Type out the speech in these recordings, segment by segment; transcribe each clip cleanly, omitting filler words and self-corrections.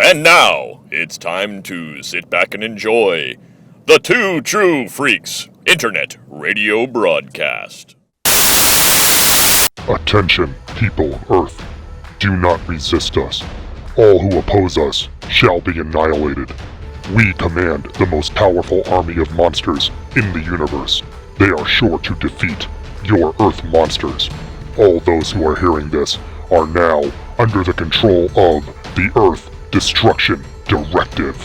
And now, it's time to sit back and enjoy the Two True Freaks Internet Radio Broadcast. Attention, people of Earth. Do not resist us. All who oppose us shall be annihilated. We command the most powerful army of monsters in the universe. They are sure to defeat your Earth monsters. All those who are hearing this are now under the control of the Earth Destruction Directive.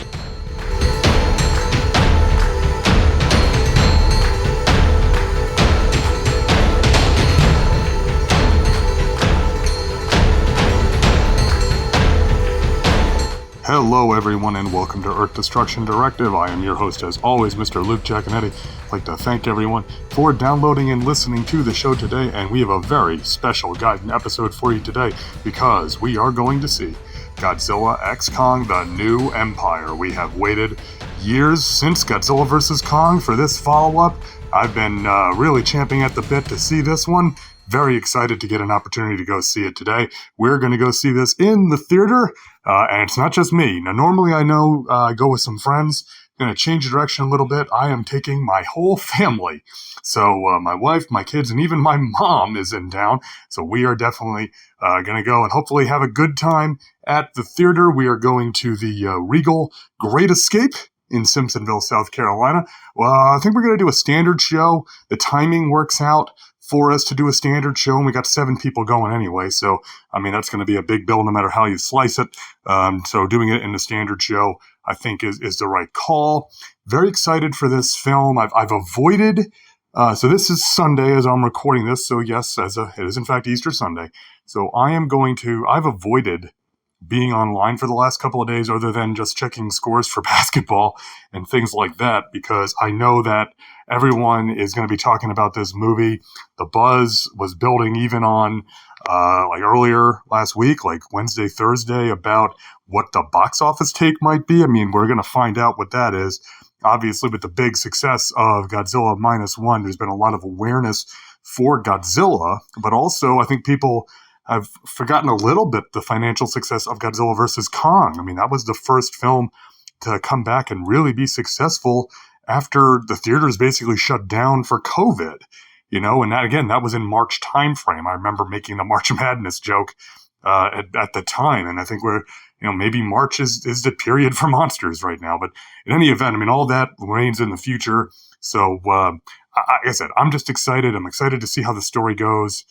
Hello everyone and welcome to Earth Destruction Directive. I am your host as always, Mr. Luke Giaconetti. I'd like to thank everyone for downloading and listening to the show today, and we have a very special Gaiden episode for you today because we are going to see Godzilla X Kong, The New Empire. We have waited years since Godzilla vs. Kong for this follow-up. I've been really champing at the bit to see this one. Very excited to get an opportunity to go see it today. We're going to go see this in the theater, and it's not just me. Now, normally I know I go with some friends. Going to change the direction a little bit. I am taking my whole family. So my wife, my kids, and even my mom is in town. So we are definitely going to go and hopefully have a good time at the theater. We are going to the Regal Great Escape in Simpsonville, South Carolina. Well, I think we're going to do a standard show. The timing works out for us to do a standard show, and we got 7 people going anyway, so, I mean, that's going to be a big bill no matter how you slice it, so doing it in the standard show, I think, is the right call. Very excited for this film. I've avoided, so this is Sunday as I'm recording this, so yes, it is in fact Easter Sunday, so I've avoided being online for the last couple of days other than just checking scores for basketball and things like that, because I know that everyone is going to be talking about this movie. The buzz was building even on like earlier last week, like Wednesday, Thursday, about what the box office take might be. I mean, we're going to find out what that is. Obviously, with the big success of Godzilla -1, there's been a lot of awareness for Godzilla, but also I think people have forgotten a little bit the financial success of Godzilla vs. Kong. I mean, that was the first film to come back and really be successful after the theaters basically shut down for COVID, you know, and that was in March timeframe. I remember making the March Madness joke at the time, and I think maybe March is the period for monsters right now. But in any event, I mean, all that remains in the future. So, like I said, I'm just excited. I'm excited to see how the story goes.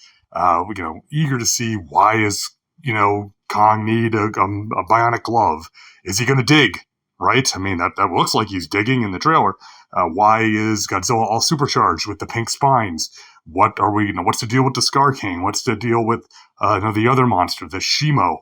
Eager to see why is Kong need a bionic glove? Is he going to dig? Right? I mean, that looks like he's digging in the trailer. Why is Godzilla all supercharged with the pink spines? What's the deal with the Scar King? What's the deal with the other monster, the Shimo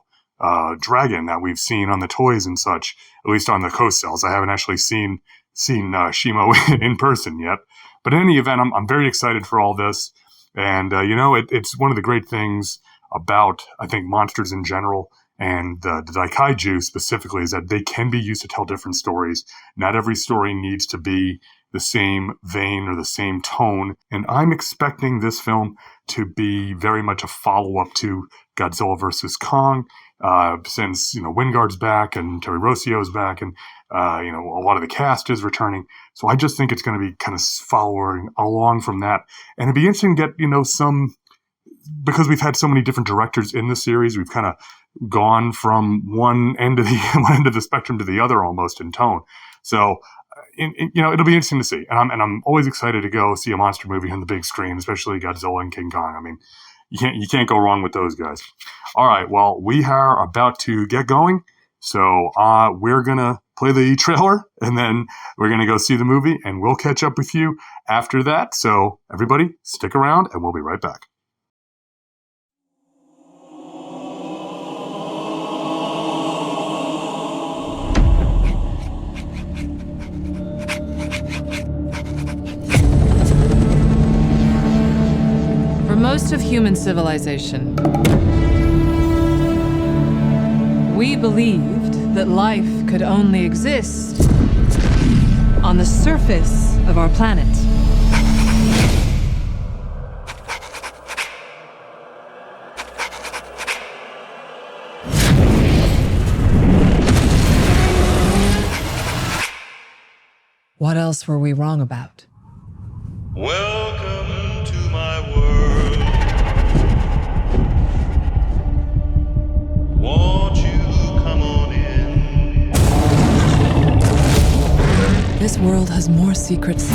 dragon that we've seen on the toys and such, at least on the co-cells? I haven't actually seen Shimo in person yet. But in any event, I'm very excited for all this. And, it's one of the great things about, I think, monsters in general and the Daikaiju specifically is that they can be used to tell different stories. Not every story needs to be the same vein or the same tone. And I'm expecting this film to be very much a follow-up to Godzilla vs. Kong, since, Wingard's back and Terry Rossio's back and, a lot of the cast is returning. So I just think it's going to be kind of following along from that. And it'd be interesting to get, because we've had so many different directors in the series, we've kind of gone from one end of the spectrum to the other almost in tone. So, it'll be interesting to see. And I'm always excited to go see a monster movie on the big screen, especially Godzilla and King Kong. I mean, you can't go wrong with those guys. All right, well, we are about to get going. So we're going to play the trailer, and then we're going to go see the movie, and we'll catch up with you after that. So everybody, stick around, and we'll be right back. For most of human civilization, we believed that life could only exist on the surface of our planet. What else were we wrong about? Welcome to my world. Won't you come on in? This world has more secrets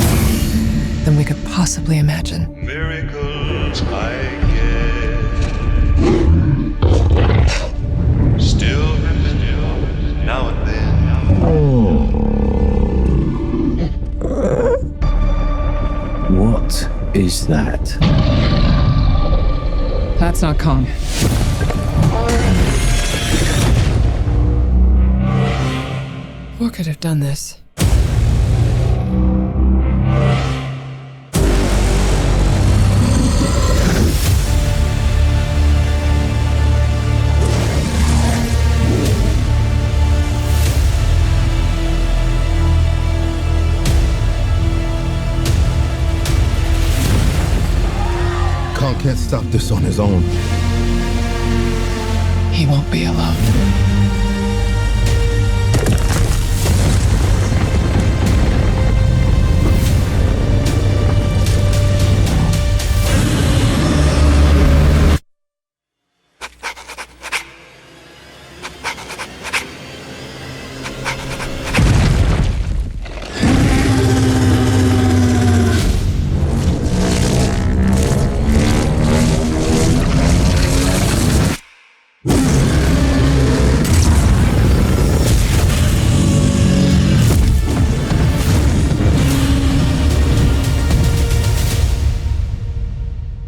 than we could possibly imagine. Miracles I get. Still now and then. What is that? That's not Kong. What could have done this? Kong can't stop this on his own. He won't be alone.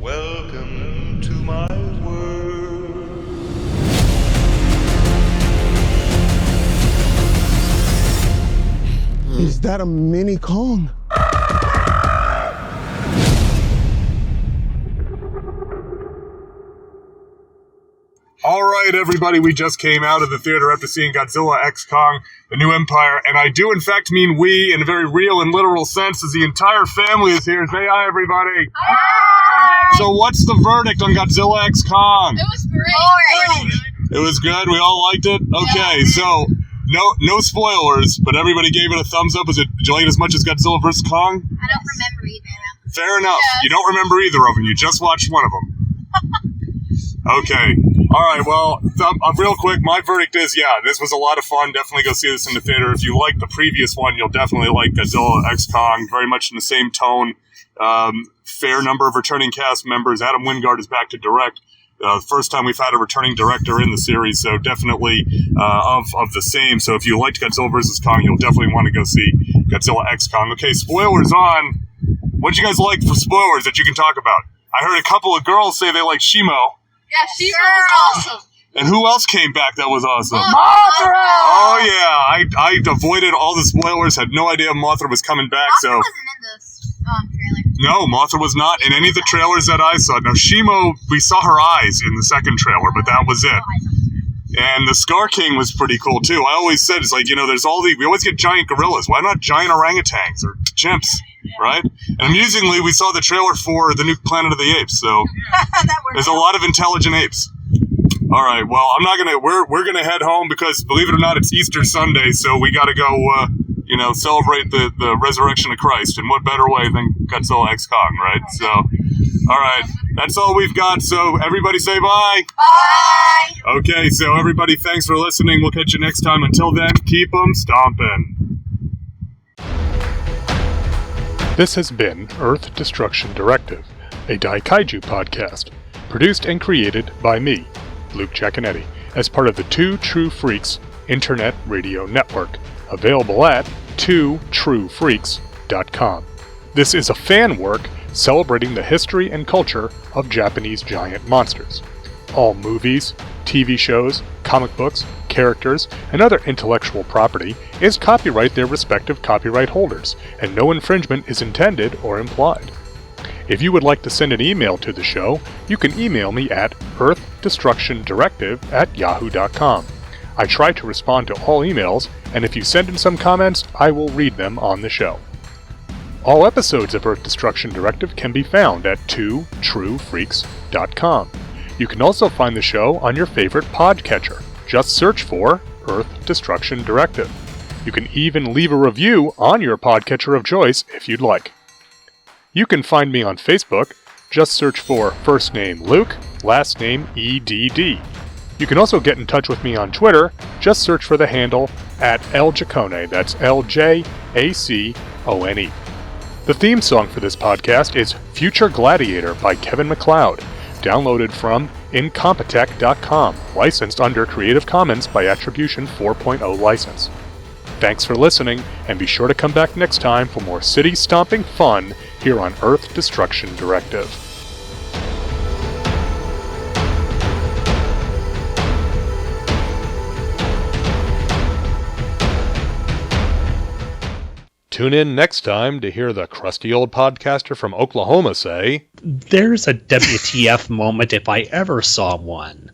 Welcome to my world. Is that a mini Kong? All right, everybody, we just came out of the theater after seeing Godzilla X Kong, The New Empire, and I do in fact mean we in a very real and literal sense, as the entire family is here. Say hi, everybody. Hi! So what's the verdict on Godzilla X Kong? It was great. It was good? We all liked it? Okay, so no spoilers, but everybody gave it a thumbs up. Did you like it as much as Godzilla vs. Kong? I don't remember either. Fair enough. Yes. You don't remember either of them. You just watched one of them. Okay. All right, well, real quick, my verdict is, yeah, this was a lot of fun. Definitely go see this in the theater. If you like the previous one, you'll definitely like Godzilla X Kong. Very much in the same tone. Fair number of returning cast members. Adam Wingard is back to direct. First time we've had a returning director in the series, so definitely of the same. So if you liked Godzilla vs. Kong, you'll definitely want to go see Godzilla X Kong. Okay, spoilers on. What'd you guys like for spoilers that you can talk about? I heard a couple of girls say they like Shimo. Yeah, she was awesome. And who else came back that was awesome? Mothra! Oh, yeah. I avoided all the spoilers, had no idea Mothra was coming back, Mothra so... wasn't in this trailer. No, Mothra was not in any of the trailers that I saw. Now, Shimo, we saw her eyes in the second trailer, but that was it. And the Scar King was pretty cool, too. I always said, it's like, there's all the... We always get giant gorillas. Why not giant orangutans or chimps, right? And amusingly, we saw the trailer for the new Planet of the Apes, so... There's a lot of intelligent apes. All right, well, I'm not gonna... We're gonna head home because, believe it or not, it's Easter Sunday, so we gotta go, celebrate the resurrection of Christ. And what better way than Godzilla X Kong, right? So, all right, that's all we've got. So everybody say bye. Bye! Okay, so everybody, thanks for listening. We'll catch you next time. Until then, keep 'em stomping. This has been Earth Destruction Directive, a Daikaiju podcast, produced and created by me, Luke Giaconetti, as part of the Two True Freaks Internet Radio Network, available at twotruefreaks.com. This is a fan work celebrating the history and culture of Japanese giant monsters. All movies, TV shows, comic books, characters, and other intellectual property is copyright their respective copyright holders, and no infringement is intended or implied. If you would like to send an email to the show, you can email me at earthdestructiondirective@yahoo.com. I try to respond to all emails, and if you send in some comments, I will read them on the show. All episodes of Earth Destruction Directive can be found at twotruefreaks.com. You can also find the show on your favorite podcatcher. Just search for Earth Destruction Directive. You can even leave a review on your podcatcher of choice if you'd like. You can find me on Facebook. Just search for first name Luke, last name EDD. You can also get in touch with me on Twitter. Just search for the handle @LJacone. That's LJACONE. The theme song for this podcast is Future Gladiator by Kevin MacLeod, downloaded from Incompetech.com, licensed under Creative Commons by Attribution 4.0 license. Thanks for listening, and be sure to come back next time for more city-stomping fun here on Earth Destruction Directive. Tune in next time to hear the crusty old podcaster from Oklahoma say, There's a WTF moment if I ever saw one.